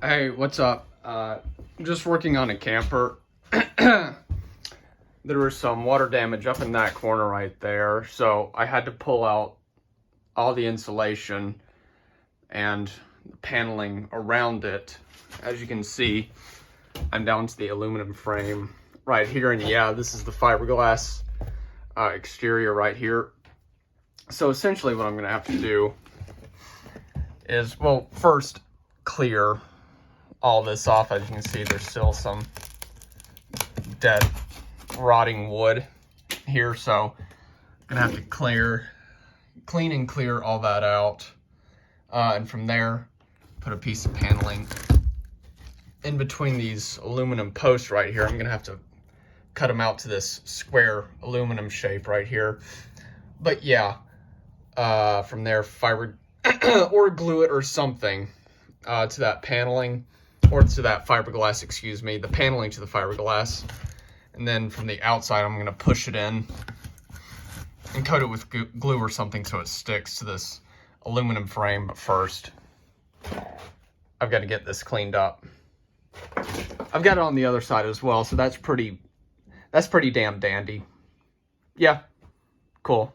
Hey, what's up? I'm just working on a camper. There was some water damage up in that corner right there, so I had to pull out all the insulation and the paneling around it. As you can see, I'm down to the aluminum frame right here, and yeah, this is the fiberglass exterior right here. So essentially what I'm gonna have to do is, well, first clear all this off. As you can see, there's still some dead rotting wood here, so I'm gonna have to clean and clear all that out, and from there put a piece of paneling in between these aluminum posts right here. I'm gonna have to cut them out to this square aluminum shape right here, but yeah, from there fiber or glue it or something to that paneling, or to that fiberglass, excuse me, the paneling to the fiberglass. And then from the outside, I'm gonna push it in and coat it with glue or something so it sticks to this aluminum frame. But first, I've got to get this cleaned up. I've got it on the other side as well, so that's pretty damn dandy. Yeah, cool.